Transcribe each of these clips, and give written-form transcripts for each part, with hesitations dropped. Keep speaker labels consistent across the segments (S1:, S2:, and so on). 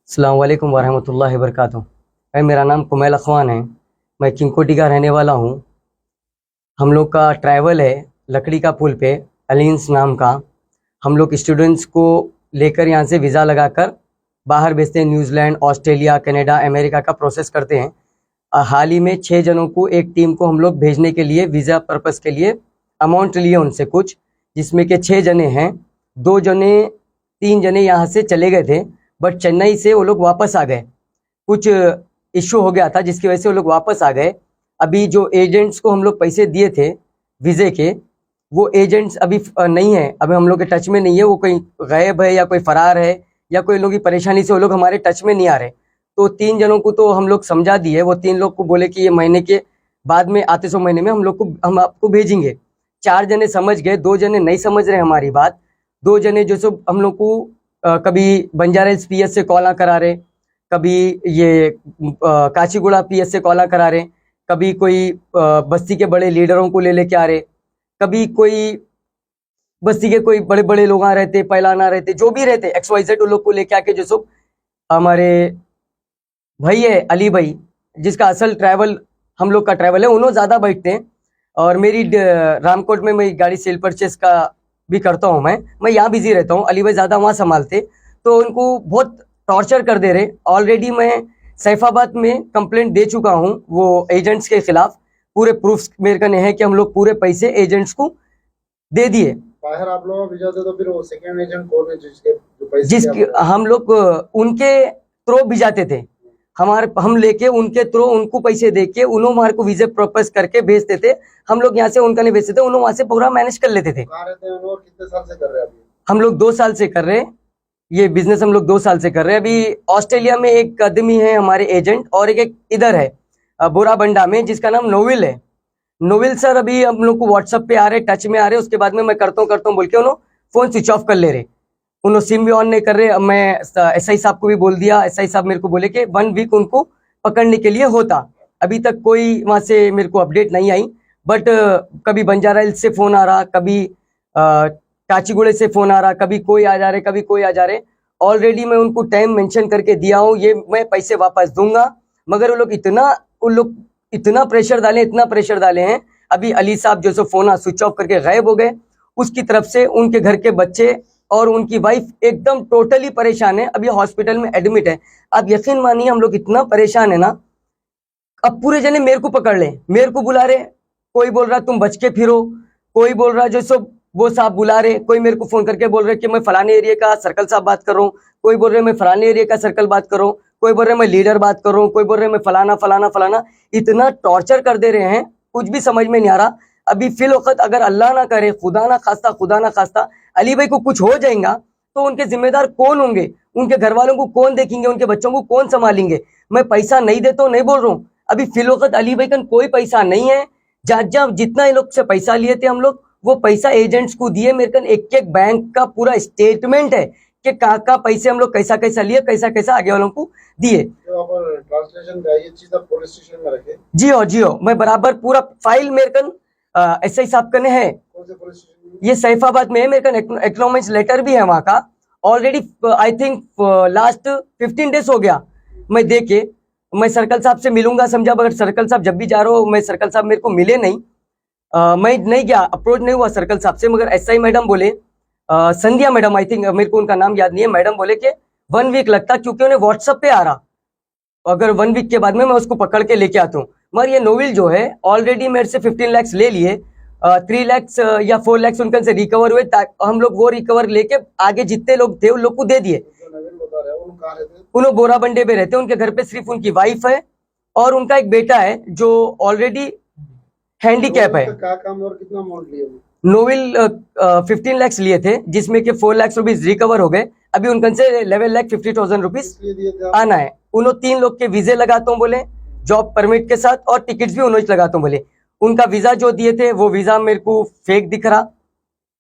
S1: अस्सलाम वालेकुम वरहमतुल्लाहि वबरकातुहू। मेरा नाम कुमैल अखवान है। मैं किंगकोटी का रहने वाला हूँ। हम लोग का ट्रैवल है लकड़ी का पुल पे, अलींस नाम का। हम लोग स्टूडेंट्स को लेकर यहाँ से वीज़ा लगाकर बाहर भेजते हैं। न्यूजीलैंड, ऑस्ट्रेलिया, कनाडा, अमेरिका का प्रोसेस करते हैं। हाल ही में 6 जनों को, एक टीम को हम लोग भेजने के लिए वीज़ा पर्पस के लिए अमाउंट लिए उनसे कुछ, जिसमें कि 6 जने हैं। 2 जने 3 जने यहाँ से चले गए थे, बट चेन्नई से वो लोग वापस आ गए। कुछ इश्यू हो गया था जिसकी वजह से वो लोग वापस आ गए। अभी जो एजेंट्स को हम लोग पैसे दिए थे वीज़े के, वो एजेंट्स अभी नहीं है, अभी हम लोग के टच में नहीं है। वो कोई गायब है या कोई फरार है या कोई लोग की परेशानी से वो लोग हमारे टच में नहीं आ रहे। तो 3 जनों को तो हम लोग समझा दिए। वो 3 लोग को बोले कि ये महीने के बाद में, आते सो महीने में हम आपको भेजेंगे। 4 जने समझ गए, 2 जने नहीं समझ रहे हमारी बात। 2 जने जो सब हम लोग को कभी बंजारा हिल्स पीएस से कॉल करा रहे, कभी ये काचीगुड़ा पीएस से कॉल करा रहे, कभी कोई बस्ती के बड़े लीडरों को ले लेके आ रहे, कभी कोई बस्ती के कोई बड़े बड़े लोग आ रहते, पहलाना रहते, जो भी रहते XYZ उन लोग को लेके आके, जो सब हमारे भाई है अली भाई, जिसका असल ट्रैवल हम लोग का ट्रैवल है, उन्होंने ज़्यादा बैठते हैं। और मेरी रामकोट में मैं गाड़ी सेल परचेस का भी करता हूँ। मैं यहाँ बिजी रहता हूँ, अली भाई ज़्यादा वहाँ संभालते। तो उनको बहुत टॉर्चर कर दे रहे। ऑलरेडी मैं सैफाबाद में कंप्लेंट दे चुका हूँ वो एजेंट्स के खिलाफ। पूरे प्रूफ्स मेरे कने हैं कि हम लोग पूरे पैसे एजेंट्स को दे दिए।
S2: बाहर आप लोग भेजा थे, तो फिर वो सेकंड एजेंट कौन है जिसके जो पैसे
S1: जिसके हम लोग उनके थ्रू भिजाते थे। हम लेके उनके थ्रू उनको पैसे दे के उन्होंने हमारे को वीजा प्रपोज करके भेजते थे। हम लोग यहाँ से उनका नहीं भेजते थे, उन्होंने वहां से पूरा मैनेज कर लेते थे।
S2: कहाँ रहते हैं और कितने साल से कर रहे हैं अभी?
S1: हम लोग 2 साल से कर रहे हैं ये बिजनेस। हम लोग 2 साल से कर रहे हैं। अभी ऑस्ट्रेलिया में एक आदमी है हमारे एजेंट, और एक इधर है बोराबंडा में, जिसका नाम नोविल है। नोविल सर अभी हम लोग को व्हाट्सएप पे आ रहे, टच में आ रहे। उसके बाद में मैं करता हूँ बोल के उन्होंने फोन स्विच ऑफ कर ले रहे। उन्होंने सिम भी ऑन नहीं कर रहे। अब मैं SI साहब को भी बोल दिया। SI साहब मेरे को बोले कि 1 वीक उनको पकड़ने के लिए होता। अभी तक कोई वहां से मेरे को अपडेट नहीं आई। बट कभी बंजारा हिल्स से फोन आ रहा, कभी काचीगुड़े से फोन आ रहा, कभी कोई आ जा रहे, कभी कोई आ जा रहे। ऑलरेडी मैं उनको टाइम मेंशन करके दिया हूँ, ये मैं पैसे वापस दूंगा। मगर वो लोग इतना प्रेशर डाले हैं। अभी अली साहब जो सो फोन स्विच ऑफ करके गायब हो गए। उसकी तरफ से उनके घर के बच्चे और उनकी वाइफ एकदम टोटली परेशान है, अभी हॉस्पिटल में एडमिट है। आप यकीन मानिए, हम लोग इतना परेशान है ना। अब पूरे जने मेरे को पकड़ ले, मेरे को बुला रहे। कोई बोल रहा तुम बच के फिरो, कोई बोल रहा जो सब वो साहब बुला रहे, कोई मेरे को फोन करके बोल रहे कि मैं फलाने एरिया का सर्कल साहब बात कर रहा हूँ, कोई बोल रहे मैं फलाने एरिया का सर्कल बात कर रहा हूँ, कोई बोल रहे मैं लीडर बात कर रहा हूँ, कोई बोल रहे मैं फलाना फलाना फलाना। इतना टॉर्चर कर दे रहे हैं, कुछ भी समझ में नहीं आ रहा। अभी फिल वक्त अगर अल्लाह ना करे, खुदा ना खास्ता अली भाई को कुछ हो जाएगा, तो उनके जिम्मेदार कौन होंगे? उनके घर वालों को कौन देखेंगे? उनके बच्चों को कौन संभालेंगे? मैं पैसा नहीं देता हूँ, नहीं बोल रहा हूँ। अभी फिल वक्त अली भाई का कोई पैसा नहीं है। जहाँ जितना लोग से पैसा लिए थे हम लोग, वो पैसा एजेंट्स को दिए। मेरे को एक एक बैंक का पूरा स्टेटमेंट है कि कहाँ पैसे हम लोग कैसा कैसा लिए, कैसा कैसा आगे वालों को दिए।
S2: ट्रांसलेशन का ये चीज आप पुलिस स्टेशन में रखे?
S1: जी हो, मैं बराबर पूरा फाइल मेरे कन SI साहब कने है।
S2: कौन से पुलिस स्टेशन में?
S1: ये सैफाबाद में है। मेरे कन एक्नॉलेजमेंट लेटर भी है वहाँ का। Already I think last 15 days हो गया मैं दे के। मैं सर्कल साहब से मिलूंगा समझा, मगर सर्कल साहब जब भी जा रहा हूँ, मैं सर्कल साहब मेरे को मिले नहीं। मैं नहीं गया, अप्रोच नहीं हुआ सर्कल साहब से। मगर SI मैडम बोले, संध्या मैडम, आई थिंक, मेरे को उनका नाम याद नहीं है। मैडम बोले कि 1 वीक लगता, क्योंकि उन्हें व्हाट्सएप पे आ रहा। अगर 1 वीक के बाद में मैं उसको पकड़ के लेके आता हूँ। मगर ये नोविल जो है ऑलरेडी मेरे से 15 लाख ले लिए। 3 लाख या 4 लाख उनके से रिकवर हुए। हम लोग वो रिकवर लेके आगे जितने लोग थे उन लोग को दे दिए। उन्होंने बोराबंडे पे रहते हैं। उनके घर पे सिर्फ उनकी वाइफ है और उनका एक बेटा है जो ऑलरेडी हैंडीकैप है।
S2: क्या काम और कितना अमाउंट लिए?
S1: नोविल 15 लाख लिए थे, जिसमें के 4 लाख रुपीज रिकवर हो गए। अभी उनके से 11,50,000 रुपीज आना है। उन्होंने 3 लोग के वीजे लगाता हूँ बोले, जॉब परमिट के साथ, और टिकट्स भी उन्होंने लगाता हूँ बोले। उनका वीजा जो दिए थे वो वीजा मेरे को फेक दिख रहा,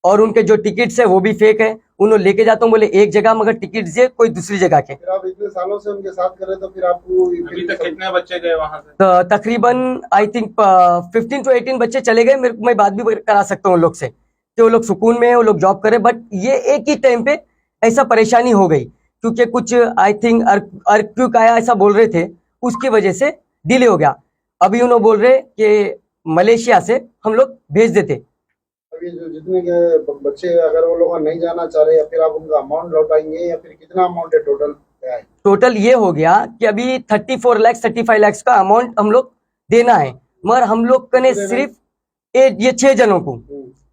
S1: और उनके जो टिकट्स है वो भी फेक है। उन्होंने लेके जाता हूँ बोले एक जगह, मगर टिकट दिए कोई दूसरी जगह के।
S2: फिर आप इतने सालों से उनके साथ कर रहे, तो फिर आपको
S3: अभी तक कितने बच्चे गए वहां से?
S1: तो तकरीबन आई थिंक 15 to 18 बच्चे चले गए। मेरे को, मैं बात भी करा सकता हूँ उन लोग से कि वो लोग सुकून में है, वो लोग जॉब करे। बट ये एक ही टाइम पे ऐसा परेशानी हो गई, क्योंकि कुछ आई थिंक अर्क्यूक आया ऐसा बोल रहे थे, उसकी वजह से डिले हो गया। अभी उन्होंने बोल रहे कि मलेशिया से हम लोग भेज देते।
S2: अभी जो जितने के बच्चे अगर वो लोग नहीं जाना चाह रहे या फिर आप उनका अमाउंट लौटाएंगे या फिर कितना अमाउंट है टोटल क्या है?
S1: टोटल ये हो गया कि अभी 34 लाख 35 लाख का अमाउंट हम लोग देना है, मगर हम लोग ने सिर्फ ये 6 जनों को,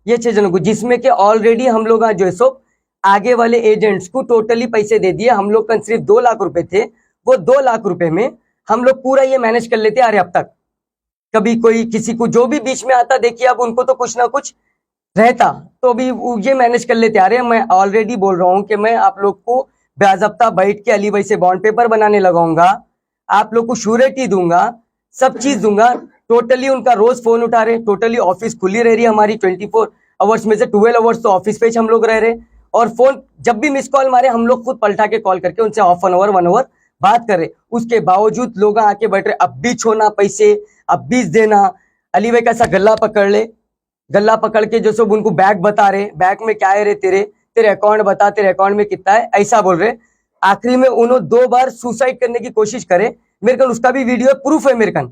S1: ये 6 जनों को, जिसमें कि ऑलरेडी हम लोग जो है सो आगे वाले एजेंट्स को टोटली पैसे दे दिए। हम लोग का सिर्फ 2 लाख रुपए थे, वो 2 लाख रुपए में हम लोग पूरा ये मैनेज कर लेते आ रहे अब तक। कभी कोई किसी को जो भी बीच में आता, देखिए अब उनको तो कुछ ना कुछ रहता, तो अभी ये मैनेज कर लेते आ रहे हैं। मैं ऑलरेडी बोल रहा हूँ कि मैं आप लोग को बेअज़ब्ता बैठ के अली भाई से बॉन्ड पेपर बनाने लगाऊंगा, आप लोग को श्योरिटी दूंगा, सब चीज दूंगा। टोटली उनका रोज फोन उठा रहे, टोटली ऑफिस खुली रह रही है हमारी 24 आवर्स में से 12 आवर्स तो ऑफिस पे हम लोग रह रहे, और फोन जब भी मिस कॉल मारे हम लोग खुद पलटा के कॉल करके उनसे हाफ एन आवर 1 आवर बात कर रहे। उसके बावजूद लोग आके बैठ रहे, अब भी छोड़ना पैसे, अब भी देना। अली भाई कैसा गला पकड़ ले, गला पकड़ के जो सब उनको बैग बता रहे, बैग में क्या है रे तेरे अकाउंट बता, तेरे अकाउंट में कितना है, ऐसा बोल रहे। आखिरी में उन्होंने 2 बार सुसाइड करने की कोशिश करे, मेरे कन उसका भी वीडियो प्रूफ है, मेरे कन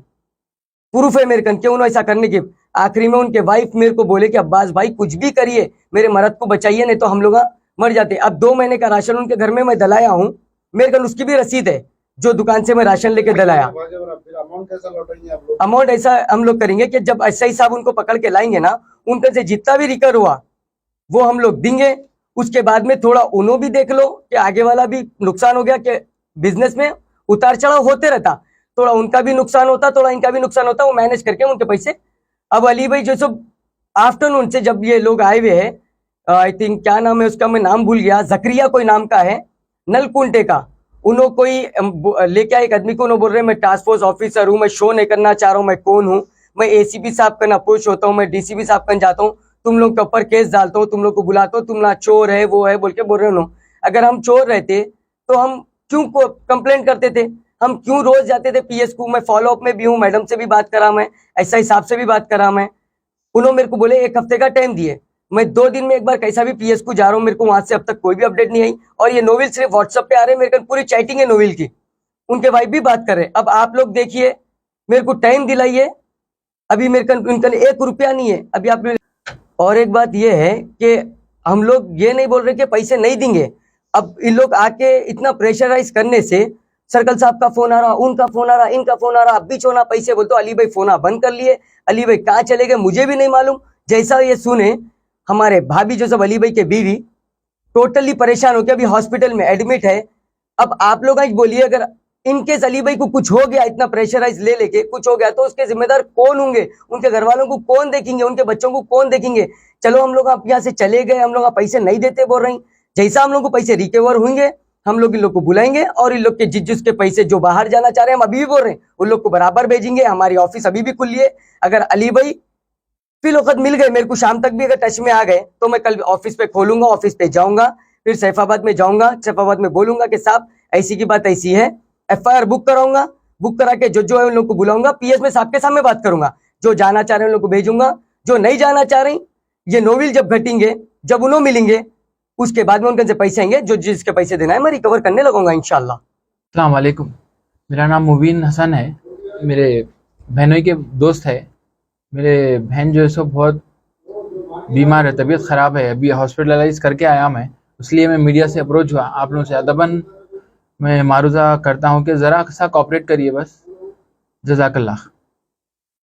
S1: प्रूफ है मेरे कन कि उन्होंने ऐसा करने की। आखिरी में उनके वाइफ मेरे को बोले कि अब्बास भाई कुछ भी करिए, मेरे मर्द को बचाइए, नहीं तो हम लोग मर जाते। अब 2 महीने का राशन उनके घर में मैं दलाया हूँ, मेरे कन उसकी भी रसीद है, जो दुकान से मैं राशन लेके दलाया।
S2: अमाउंट कैसा लौटाएंगे आप लोग?
S1: अमाउंट ऐसा हम लोग करेंगे कि जब ऐसा ही साहब उनको पकड़ के लाएंगे ना, उनके से जितना भी रिकवर हुआ वो हम लोग देंगे। उसके बाद में थोड़ा उन्हों भी देख लो कि आगे वाला भी नुकसान हो गया, कि बिजनेस में उतार चढ़ाव होते रहता, थोड़ा उनका भी नुकसान होता, थोड़ा इनका भी नुकसान होता, वो मैनेज करके उनके पैसे। अब अली भाई जो सब आफ्टरनून से जब ये लोग आए हुए हैं, आई थिंक क्या नाम है उसका, मैं नाम भूल गया, जकरिया कोई नाम का है, नलकुंटे का, उन्होंने कोई लेके आए एक आदमी को, उन्होंने बोल रहे मैं टास्क फोर्स ऑफिसर हूँ, मैं शो नहीं करना चाह रहा हूँ, मैं कौन हूँ, मैं एसीपी साहब का अप्रोच होता हूँ, मैं डीसीपी साहब का जाता हूँ, तुम लोग के ऊपर केस डालता हूँ, तुम लोग को बुलाता हूँ, तुम ना चोर है वो है बोल के बोल रहे हो। अगर हम चोर रहते तो हम क्यों कंप्लेंट करते थे, हम क्यों रोज जाते थे पीएस को। मैं फॉलो अप में भी हूँ, मैडम से भी बात करा, मैं एसआई साहब से भी बात करा। मैं उन्होंने मेरे को बोले 1 हफ्ते का टाइम दिए, मैं 2 दिन में एक बार कैसा भी पीएस को जा रहा हूँ, मेरे को वहां से अब तक कोई भी अपडेट नहीं आई। और ये नोवेल सिर्फ व्हाट्सएप पे आ रहे हैं, मेरे को पूरी चैटिंग है नोवेल की, उनके वाइफ भी बात कर रहे। अब आप लोग देखिए, मेरे को टाइम दिलाइए, अभी मेरे को उनका 1 रुपया नहीं है अभी आप। और एक बात ये है कि हम लोग ये नहीं बोल रहे कि पैसे नहीं देंगे। अब इन लोग आके इतना प्रेशराइज करने से, सर्कल साहब का फोन आ रहा, उनका फोन आ रहा, इनका फोन आ रहा, अब भी छोना पैसे बोलते। अली भाई फोन बंद कर लिए, अली भाई कहाँ चले गए मुझे भी नहीं मालूम। जैसा ये सुने, हमारे भाभी जो सब अली भाई के बीवी टोटली परेशान हो के अभी हॉस्पिटल में एडमिट है। अब आप लोग आज बोलिए, अगर इनकेस अली भाई को कुछ हो गया, इतना प्रेशराइज ले लेके कुछ हो गया, तो उसके जिम्मेदार कौन होंगे, उनके घर वालों को कौन देखेंगे, उनके बच्चों को कौन देखेंगे। चलो हम लोग आप यहाँ से चले गए, हम लोग पैसे नहीं देते बोल रहे हैं, जैसा हम लोग को पैसे रिकवर होंगे हम लोग इन लोग को बुलाएंगे, और इन लोग के जिस के पैसे जो बाहर जाना चाह रहे हैं हम अभी भी बोल रहे हैं उन लोग को बराबर भेजेंगे। हमारी ऑफिस अभी भी खुली है, अगर अली भाई फिर वक्त मिल गए, मेरे को शाम तक भी अगर टच में आ गए, तो मैं कल ऑफिस पे खोलूंगा, ऑफिस पे जाऊंगा, फिर सैफाबाद में जाऊंगा, सैफाबाद में बोलूंगा कि साहब ऐसी की बात ऐसी है, एफआईआर बुक कराऊंगा, बुक करा के जो है उन लोग को बुलाऊंगा, पीएस में साहब के सामने बात करूंगा, जो जाना चाह रहे हैं उन लोग को भेजूंगा, जो नहीं जाना चाह रहे ये नोवेल जब घटेंगे, जब उन्होंने मिलेंगे, उसके बाद में उनके से पैसे आएंगे, जो जिसके पैसे देना है मैं रिकवर करने लगूंगा इंशाल्लाह।
S4: अस्सलाम वालेकुम, मेरा नाम मुबीन हसन है, मेरे बहनोई के दोस्त है। मेरे बहन जो है सो बहुत बीमार है, तबीयत ख़राब है, अभी हॉस्पिटलाइज करके आया मैं, इसलिए मैं मीडिया से अप्रोच हुआ। आप लोगों से अदबन मैं मारूज़ा करता हूँ कि ज़रा सा कॉपरेट करिए बस। जज़ाकल्लाह।